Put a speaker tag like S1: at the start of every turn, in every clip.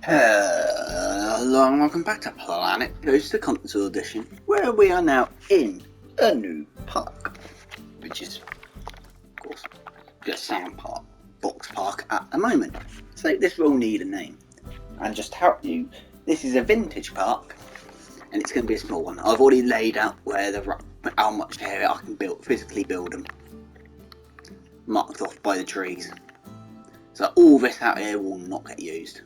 S1: Hello and welcome back to Planet Coaster Console Edition, where we are now in a new park, which is, of course, just Sandbox Park at the moment. So this will need a name. And just to help you, this is a vintage park, and it's going to be a small one. I've already laid out how much area I can physically build them, marked off by the trees. So all this out here will not get used.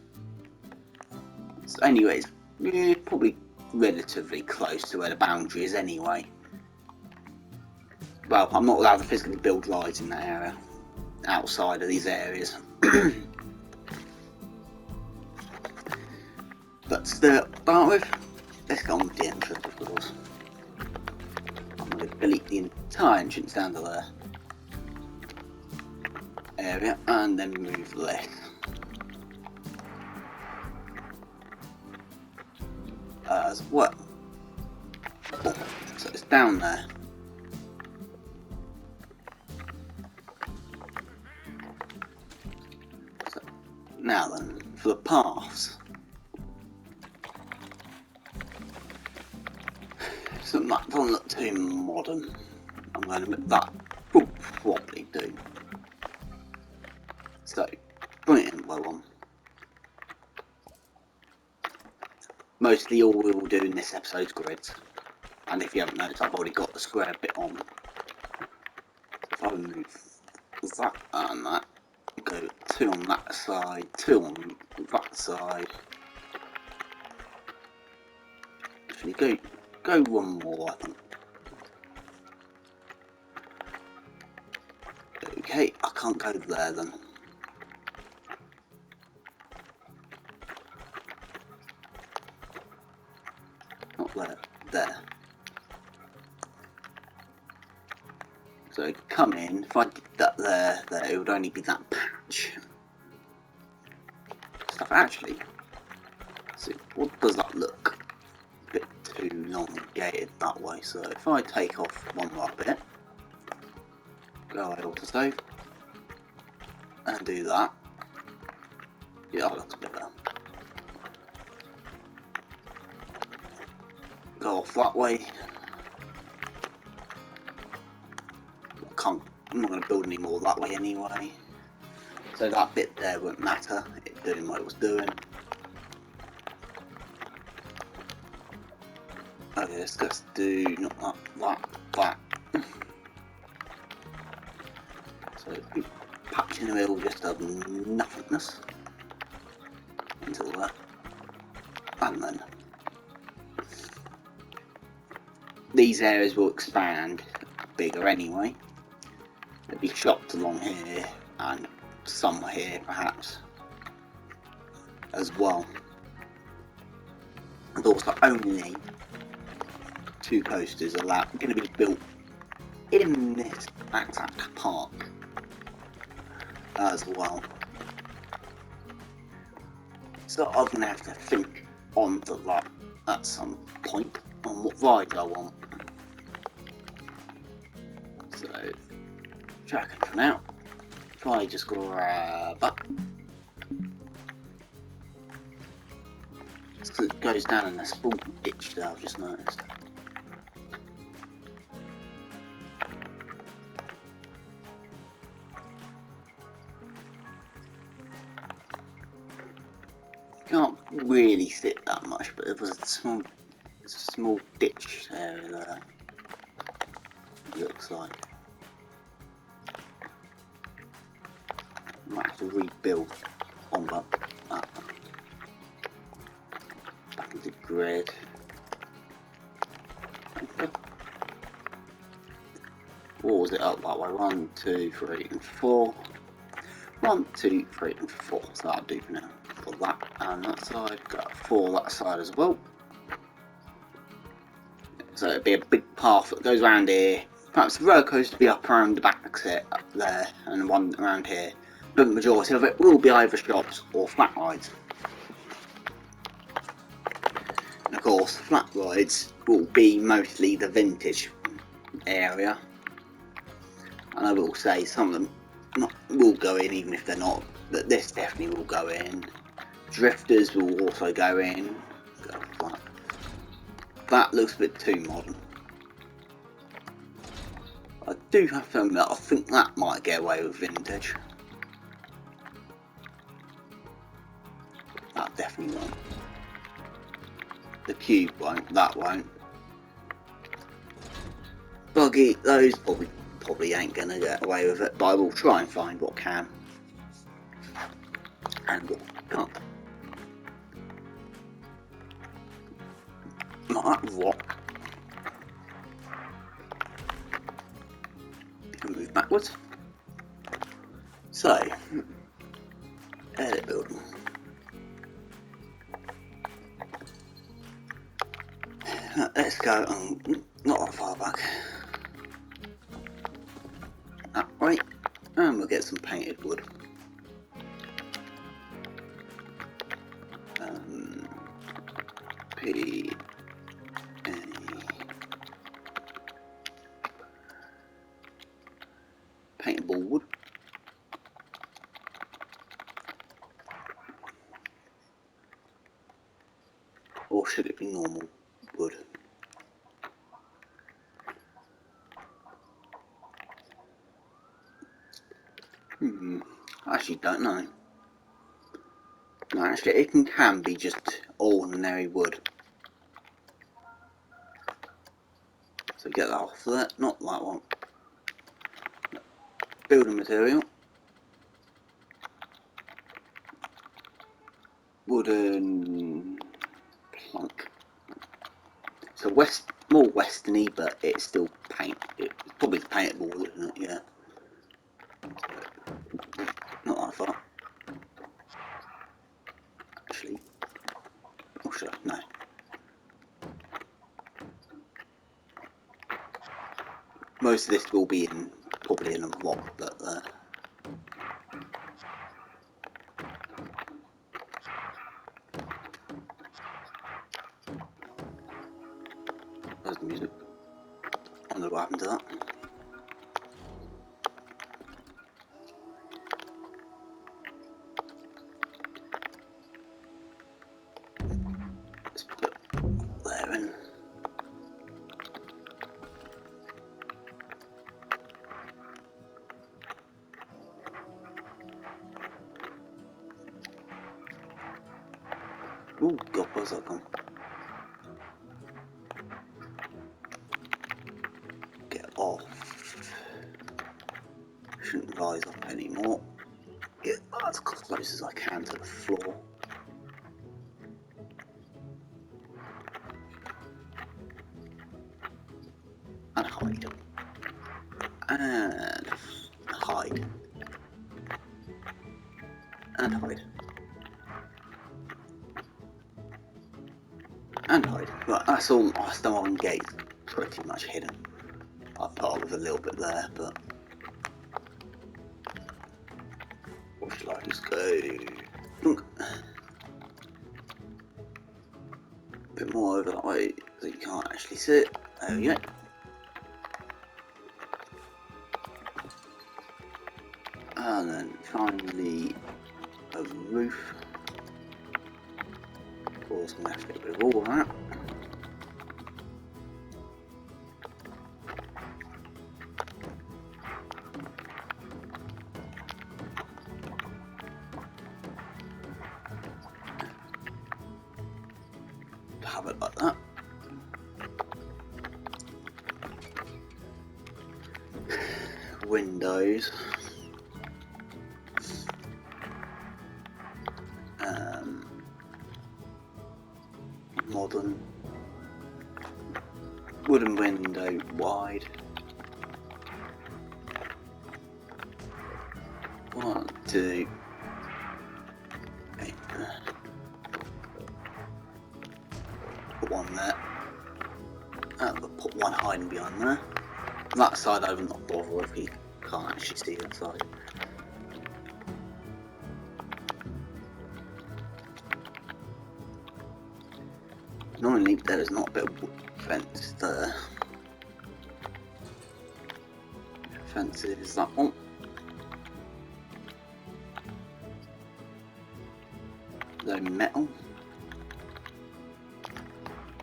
S1: So anyways, we're probably relatively close to where the boundary is anyway. Well, I'm not allowed to physically build rides in that area, outside of these areas. But to start with, let's go on with the entrance, of course. I'm going to delete the entire entrance down to there area, and then move this. As well. Oh, so it's down there. So now then, for the paths. So that doesn't look too modern. I'm going to admit that will probably do. So, bring it in well on. Mostly all we will do in this episode is grids, and if you haven't noticed, I've already got the square bit on. If I move that and that, go 2 on that side, 2 on that side. Actually, go one more, I think. Okay, I can't go there then. Not there. So come in, if I did that there, it would only be that patch. Stuff actually. So what does that look? A bit too elongated that way. So if I take off one more bit, go away autosave, and do that. Yeah, that looks a bit better. Go off that way. I'm not going to build any more that way anyway. So that bit there won't matter. It's doing what it was doing. Okay, let's just do not that. So patch in the middle just of nothingness until that, and then these areas will expand bigger anyway. There'll be shops along here and some here perhaps as well. And also only 2 coasters are going to be built in this exact park as well. So I'm going to have to think on to that at some point on what rides I want. So tracking for now. If I just grab that, because it goes down in a small ditch there, I've just noticed. Can't really sit that much, but it was a small ditch area there. It looks like. Might have to rebuild on that. Back into grid. Okay. What was it up that way? 1, 2, 3, and 4. 1, 2, 3, and 4. So that'll do for now. For that and that side, got 4 that side as well. So it'll be a big path that goes around here. Perhaps the roller coaster will be up around the back exit up there, and one around here. But the majority of it will be either shops or flat rides. And of course, flat rides will be mostly the vintage area. And I will say some of them will go in, even if they're not. But this definitely will go in. Drifters will also go in. That looks a bit too modern. I do have to admit, I think that might get away with vintage. That definitely won't. The cube won't, that won't. Buggy, those probably ain't gonna get away with it, but I will try and find what can. And what can't. Not that rock. Move backwards. So, edit building. Let's go not that far back. That way, and we'll get some painted wood. P paintable wood. Or should it be normal wood? I actually don't know. No, actually it can be just ordinary wood. So get that off there, not that one. Building material. Wooden plank. So more westerny, but it's still it's probably paintable wood, isn't it? Yeah. Not that far. Actually. Oh sure, no. Most of this will be probably in a rock, but there's the music. I wonder what happened to that. Let's put there in. Oh god, where's that gone? Get off. Shouldn't rise up anymore. Get as close as I can to the floor. And hide. And hide. And hide. And hide. Right, that's all. The one gate's pretty much hidden. I thought with a little bit there, but what should I just go? A bit more over that way so you can't actually see it. There we go. And then finally a roof. Of course, I'm going to have to get rid of all that. Have it like that. Windows. Modern. Wooden window wide. 1, 2. Put one there. And we'll put one hiding behind there. That side I will not bother if you can't actually see that side. Normally there is not a bit of wood fence there. Fence is that one. the metal.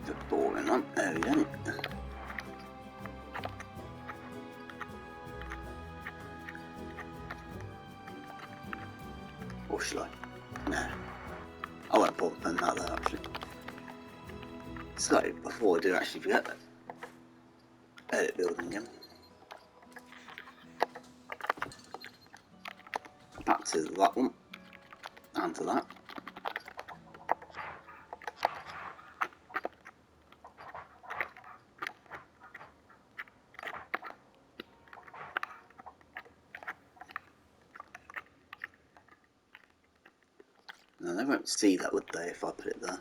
S1: The boring one. There we go. Or should I? No. I won't bother putting that there actually. So, before I do actually forget, edit building again. Back to that one. And to that. No, they won't see that, would they, if I put it there?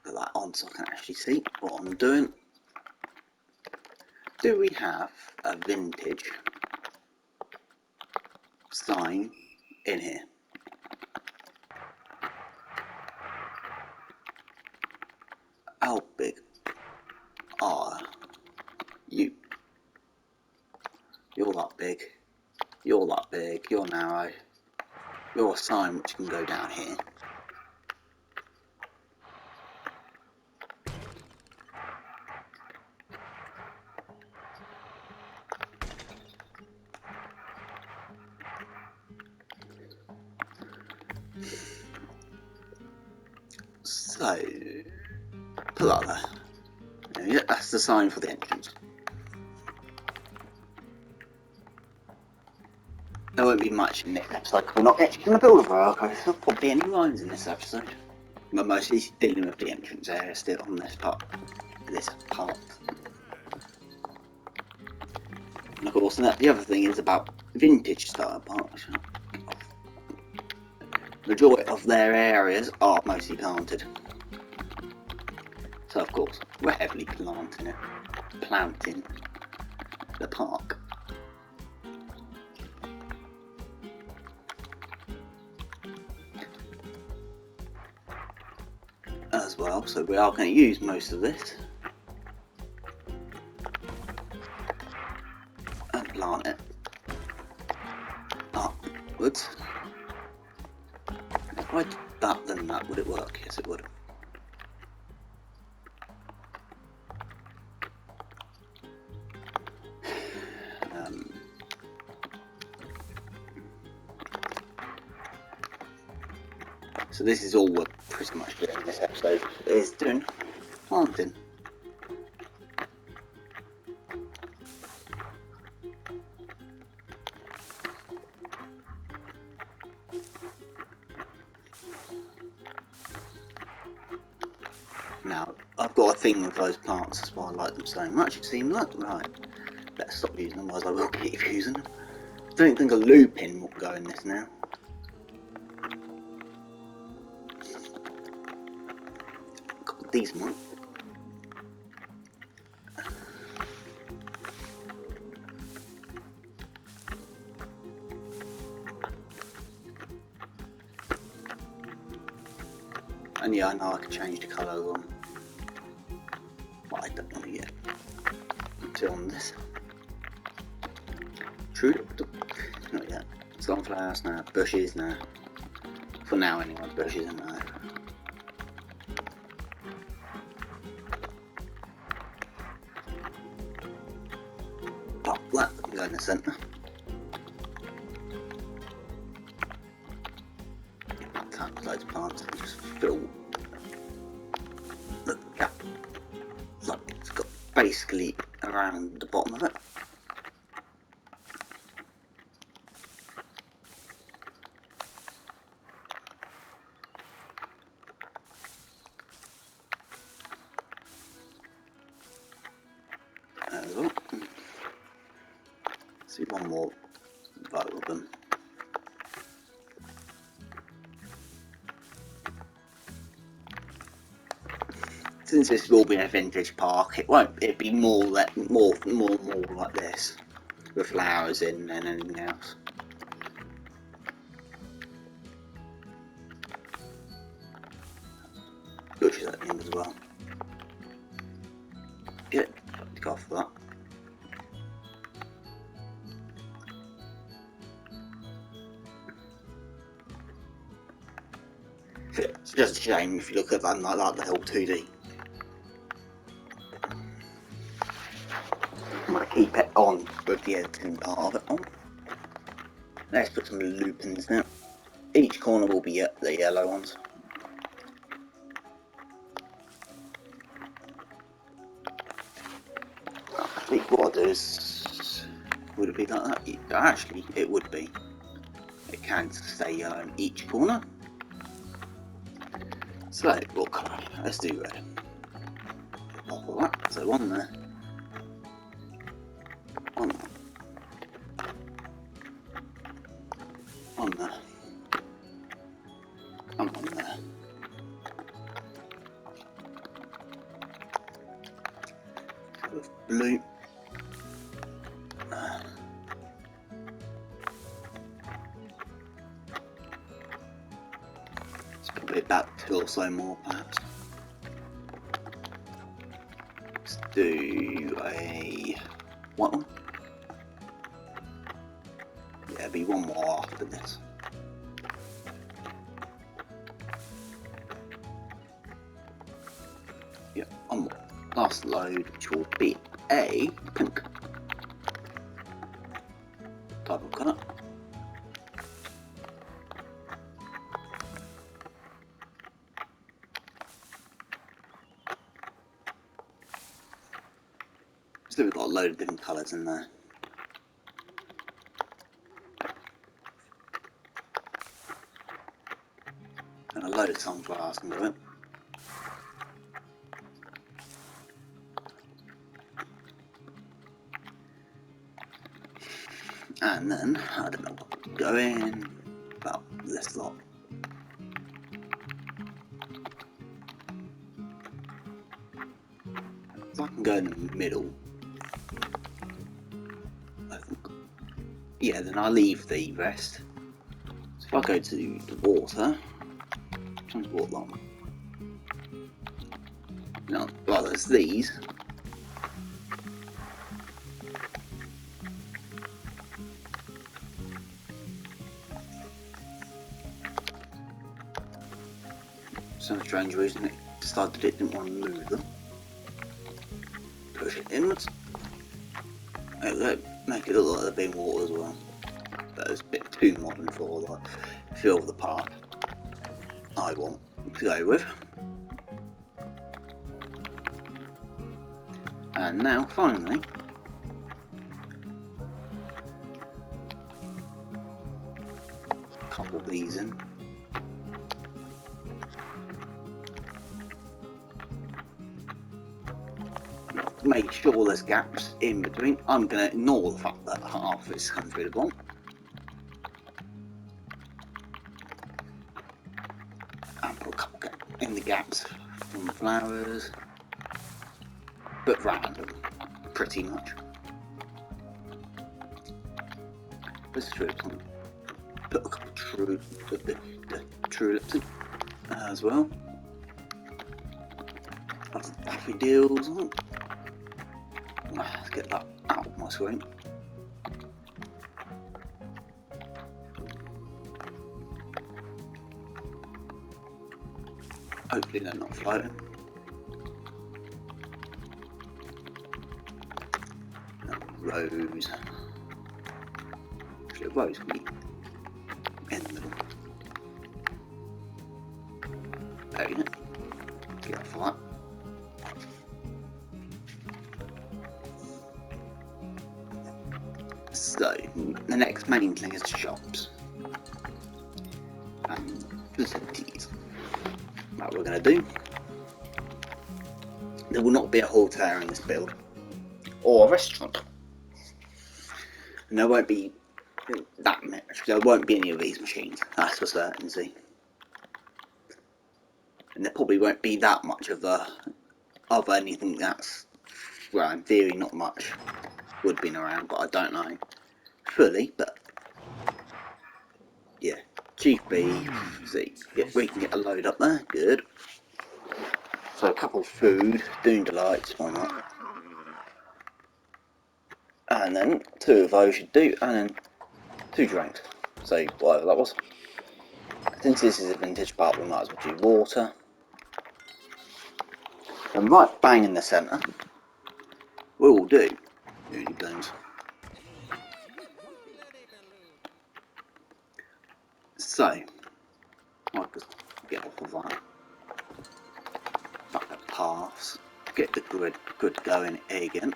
S1: Put that on so I can actually see what I'm doing. Do we have a vintage sign in here? How big are you? You're that big. You're that big. You're narrow. You're a sign which can go down here. So, put that there. Yeah, that's the sign for the entrance. There won't be much in this episode. We're not actually going to build a roller coaster. There'll probably any lines in this episode. But mostly dealing with the entrance area still on this part. And of course, the other thing is about vintage style parks. Majority of their areas are mostly planted. So of course, we're heavily planting the park. As well, so we are going to use most of this. And plant it upwards. If I did that, then that, would it work? Yes, it would. So this is all we're pretty much doing in this episode, is doing planting. Now, I've got a thing with those plants, that's why I like them so much. It seems like, right, better stop using them, otherwise I will keep using them. I don't think a looping will go in this now. Got these one. And yeah, I know I can change the colour of them, but I don't want to yet until on this. True, not yet. Sunflowers now, bushes now. For now anyway, bushes and now. Pop that can go in the centre. Tap loads of plants and just fill the gap. Like it's got basically around the bottom of it. There we go. See one more row of them. Since this will be a vintage park, it'd be more like this, with flowers in and anything else. Bushes at the end as well. Good, go for that. It's just a shame if you look at that like the whole 2D. I'm going to keep it on with the editing part of it on. Let's put some lupins now. Each corner will be the yellow ones. I think what I'll do is, would it be like that? Actually, it would be. It can stay yellow in each corner. So, what colour? Let's do red. Pop all that. So one there. One there. One there. And one there. With blue. It's probably about 2 or so more, perhaps. Let's do a white one. Yeah, there'll be one more after this. Yeah, one more. Last load, which will be a pink type of colour. So we've got a load of different colours in there. And a load of sunflowers into it. And then, I don't know what to go in, about this lot. So I can go in the middle, I think. Yeah, then I leave the rest. So if I go to the water, transport them. Now, well, there's these. Some strange reason it decided it didn't want to move them. Push it inwards. Make it look like they're being water as well. But it's a bit too modern for the feel of the part I want to go with. And now, finally, couple these in. Make sure there's gaps in between. I'm going to ignore the fact that half is come through the bottom. And put a couple in the gaps from the flowers. But random, pretty much. Let's put a couple of the tulips in as well. Lots of daffodils on. Let's get that out of my screen. Hopefully they're not floating. Rose. Actually, a rose can be in the middle. There you go. Get that flat. So, the next main thing is shops and facilities. What we're going to do, there will not be a hotel in this build, or a restaurant, and there won't be that much, there won't be any of these machines, that's for certainty. And there probably won't be that much of anything that's, well, in theory not much would be around, but I don't know fully, but yeah, chief beef, see, we can get a load up there, good. So a couple of food, Doom Delights, why not? And then 2 of those should do, and then 2 drinks, so whatever that was. Since this is a vintage part, we might as well do water. And right bang in the centre, we will do Looney Balloons. So, I'll just get off of that. Back at paths, get the grid going again,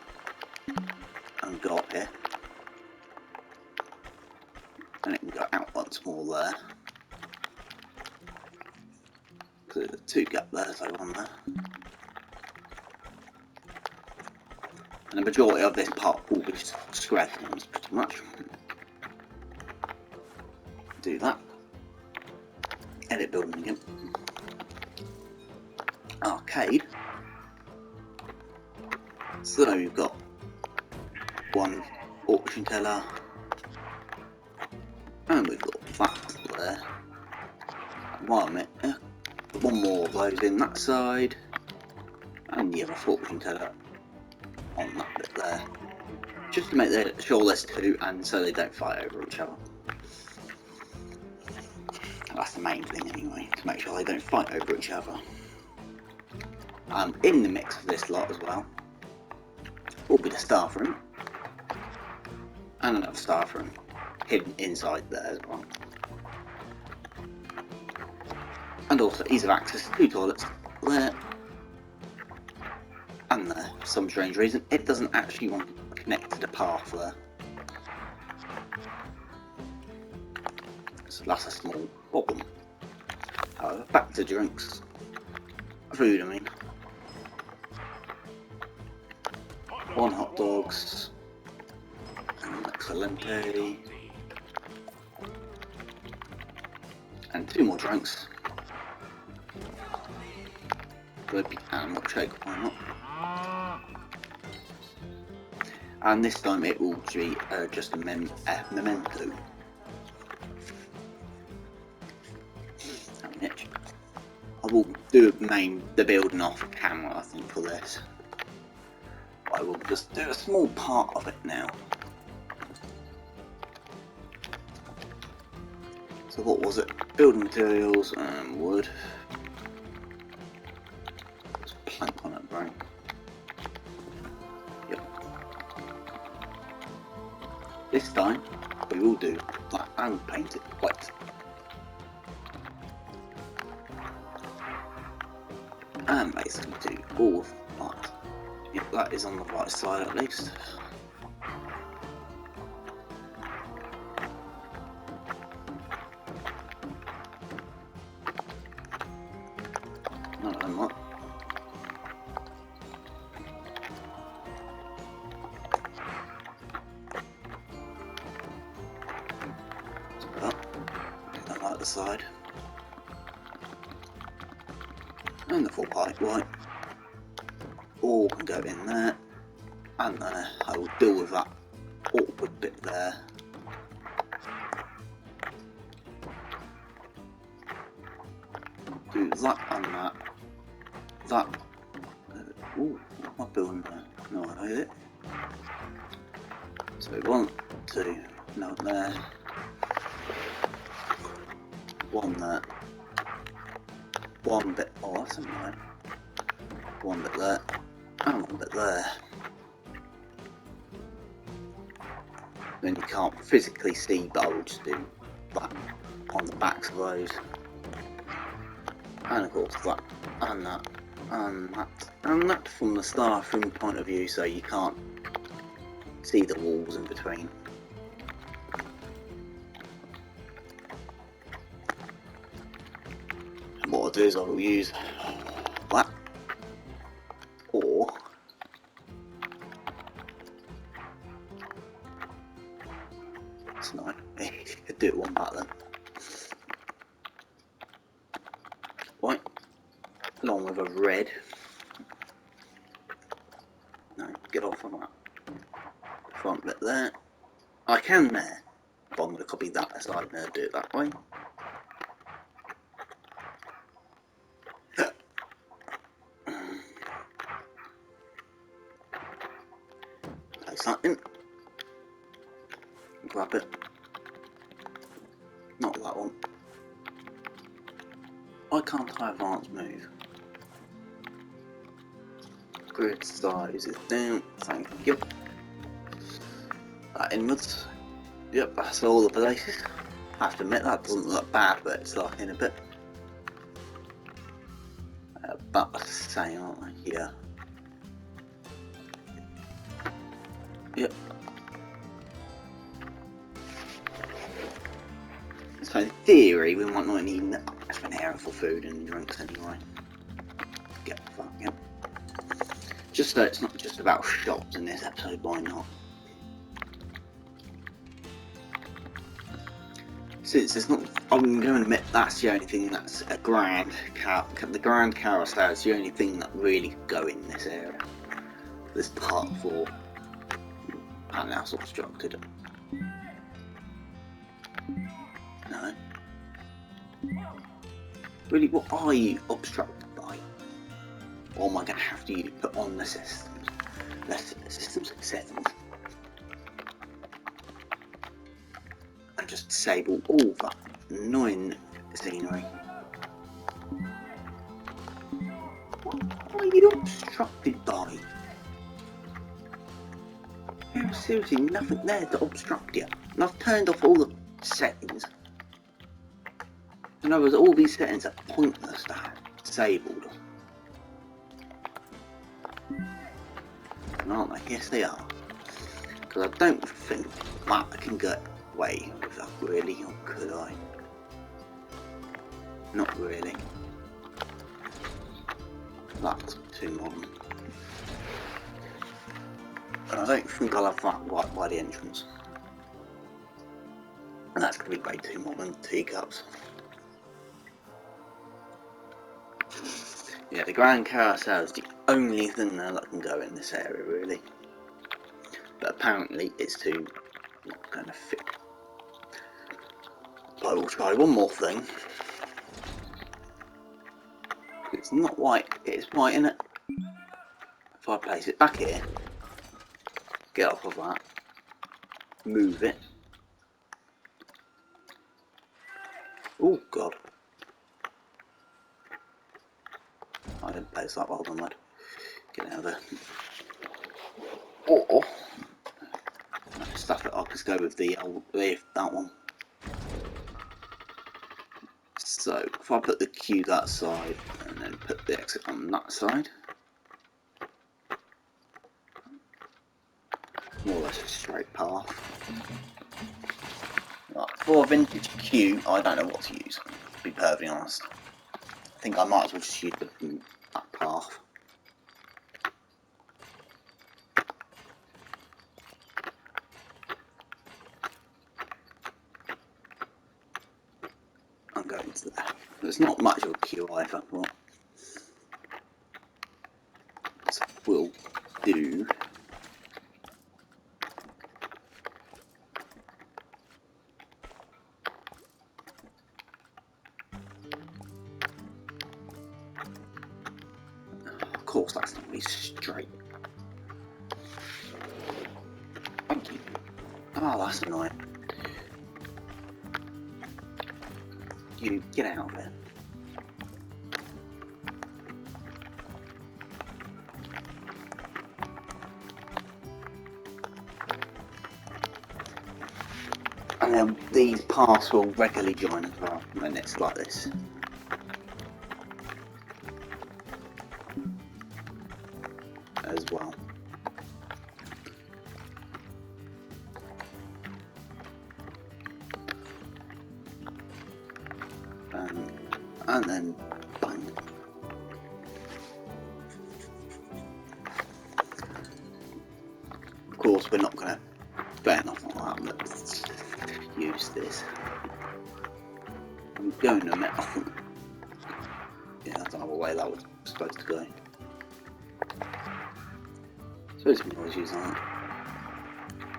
S1: and go up here. And it can go out once more there. So there's 2 gaps there, so 1 there. And the majority of this part will be square forms, pretty much. Do that. Edit building again. Arcade. So you've got 1 auction teller, and we've got that there. 1 more of those in that side, and the other fortune teller on that bit there, just to make sure there's 2 and so they don't fight over each other. That's the main thing anyway, to make sure they don't fight over each other. In the mix of this lot as well will be the staff room, and another staff room hidden inside there as well. And also ease of access, 2 toilets there and there. For some strange reason, it doesn't actually want to connect to the path there. So that's a small problem. However, back to drinks. Food, I mean. 1 hot dogs. And excelente. And 2 more drinks. And milkshake, why not? And this time it will be just a memento. I will do the building off camera, I think, for this. I will just do a small part of it now. So what was it? Building materials and wood. There's a plank on it, right? Yep. This time we will do black and paint it white. And basically do all of that. Yep, that is on the right side at least. None of them what? Split up. Get that out the side. And the full pipe white. All can go in there and there. I will deal with that awkward bit there. Do that and that. That. Ooh, what am I building there? No idea. So 1, 2, no there. 1 there. 1 bit. Oh, that's annoying. 1 bit there. And 1 bit there. Then you can't physically see, but I will just do that on the backs of those. And of course that, and that, and that, and that from the staff room point of view, so you can't see the walls in between. And what I'll do is I will use that, or it's nice. You could do it 1 back then. White, along with a red. No, get off on that front bit there. I can there, but I'm going to copy that aside and do it that way. Place that in. Grab it. Not that one. Why can't I advance move? Grid size is down. Thank you. Inwards. Yep, that's all the places. I have to admit that doesn't look bad, but it's like in a bit. About the same, aren't they? Yeah. Yep. So in theory, we might not need much of an area for food and drinks anyway. Get the fuck, yep. Just so it's not just about shops in this episode, why not? Since it's not, I'm going to admit that's the only thing that's a grand the grand carousel is the only thing that really could go in this area. This part 4. And now it's obstructed. No. Really, what are you obstructed by? Or am I going to have to put on the systems? Systems settings. And just disable all that annoying scenery. What are you obstructed by? There's seriously nothing there to obstruct you. And I've turned off all the settings. In other words, all these settings are pointless to have disabled. Aren't they? Yes, they are. Because I don't think that I can get away with that, really, or could I? Not really. That's too modern. And I don't think I'll have that right by the entrance. And that's going to be way too modern. Teacups. Yeah, the Grand Carousel is the only thing that can go in this area, really. But apparently it's too not going to fit. But I will try one more thing. It's not white, it's white, innit? If I place it back here, get off of that, move it. Oh god. I didn't place that well done, lad. Get out of there. Or stuff it up, let's go with the that one. So if I put the queue that side and then put the exit on that side, more or less a straight path. Right, for a vintage queue, I don't know what to use, to be perfectly honest. I think I might as well just use that path. I'm going to there. There's not much of a queue either, but will do. Of course, that's not really straight. Thank you. Oh, that's annoying. You get out of there. And then these paths will regularly join as well when it's like this. As well. And then bang. Of course, we're not going to bear nothing like that. Let's use this. I'm going to admit, I think, yeah, I don't know what way that was supposed to go. Suppose we can always use that.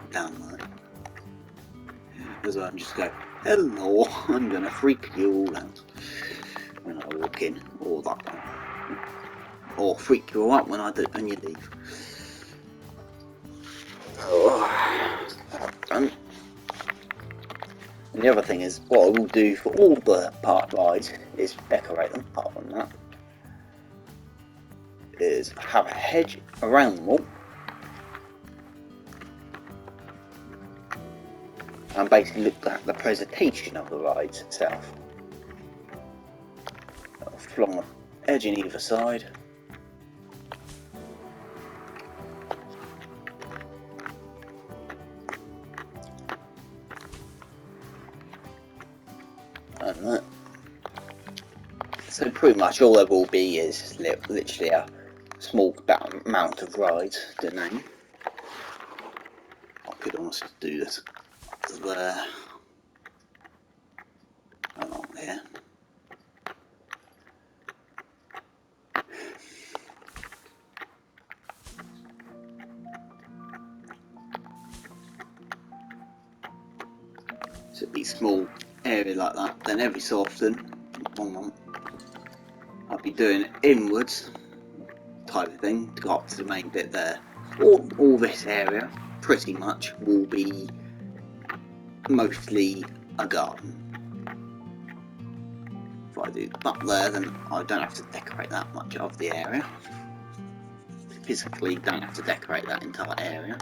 S1: Down there. As well, I'm just go, hello, I'm going to freak you all out when I walk in, or that one. Or freak you all out when I do, when you leave. Oh, done. And the other thing is, what I will do for all the park rides is decorate them. Apart from that, is have a hedge around them all, and basically look at the presentation of the rides itself. Flung an edge in either side. And that. So pretty much all there will be is literally a small amount of rides to name. I could honestly do this there, along here. So it'd be a small area like that. Then every so often, I'll be doing inwards type of thing to go up to the main bit there. All this area pretty much will be mostly a garden. If I do up there, then I don't have to decorate that much of the area. Physically don't have to decorate that entire area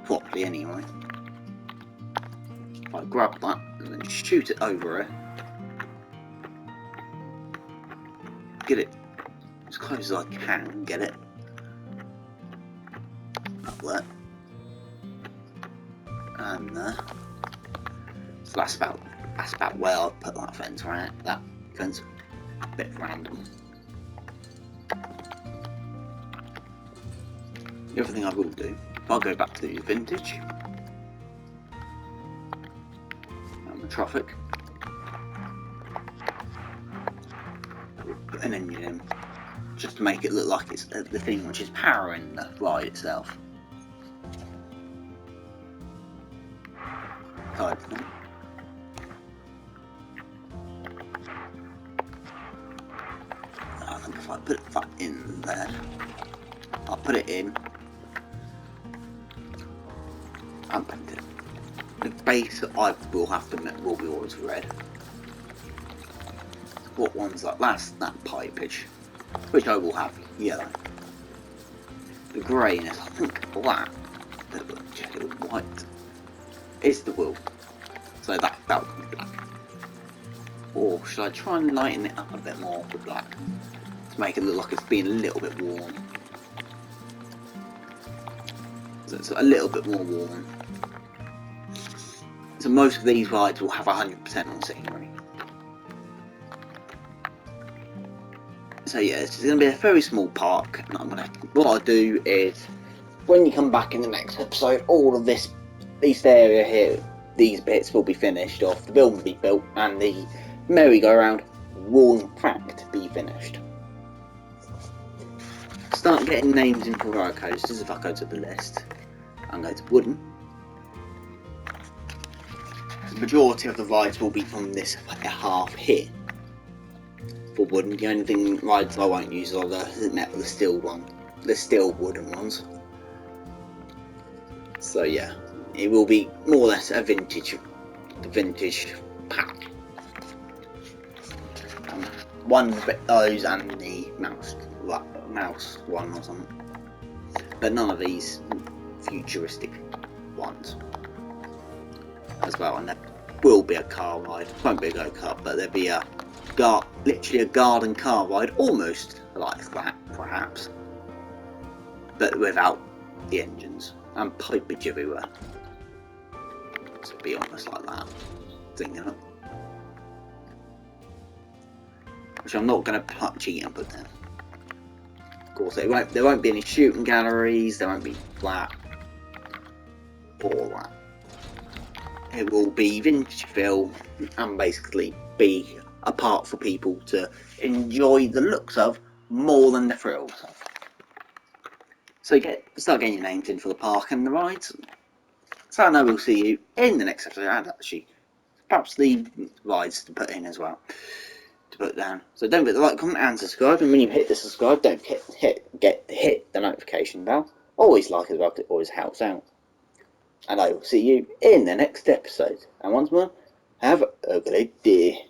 S1: properly anyway. If I grab that and then shoot it over it, get it as close as I can get it up there and there. So that's about where I'll put that fence around it. That fence, a bit random. The other thing I will do, I'll go back to the vintage and the traffic. Put an engine in, just to make it look like it's the thing which is powering the ride itself. Type thing. I think if I put that in there, I'll put it in and paint it. The base I will have to admit will be always red. What ones like that pipage, which I will have yellow. The greyness, I think black. Check it with white. It's the wool, so that will be black. Or should I try and lighten it up a bit more with black to make it look like it's being a little bit warm? So it's a little bit more warm. So most of these rides will have 100% on scenery. So yeah, it's going to be a very small park, and what I'll do is, when you come back in the next episode, all of this area here, these bits will be finished off, the building will be built, and the merry-go-round will in fact be finished. Start getting names in for roller coasters. If I go to the list and go to wooden, the majority of the rides will be from this half here. For wooden, the only thing rides I won't use are the steel wooden ones. So yeah, it will be more or less a vintage pack. One of those and the mouse one or something, but none of these futuristic ones as well. And there will be a car ride, won't be a go-kart, but there'll be literally a garden car ride, almost like that perhaps, but without the engines, and pipage everywhere. So it'll be almost like that, thinking of it. Which I'm not going to cheat and put there. Of course, there won't be any shooting galleries, there won't be that, or that. It will be vintage feel and basically be a park for people to enjoy the looks of more than the thrills of. So start getting your names in for the park and the rides. So I know we'll see you in the next episode, and actually perhaps the rides to put in as well, to put down. So don't forget to like, comment and subscribe, and when you hit the subscribe, don't hit the notification bell. Always like as well, because it always helps out. and I will see you in the next episode. And once more, have a great day.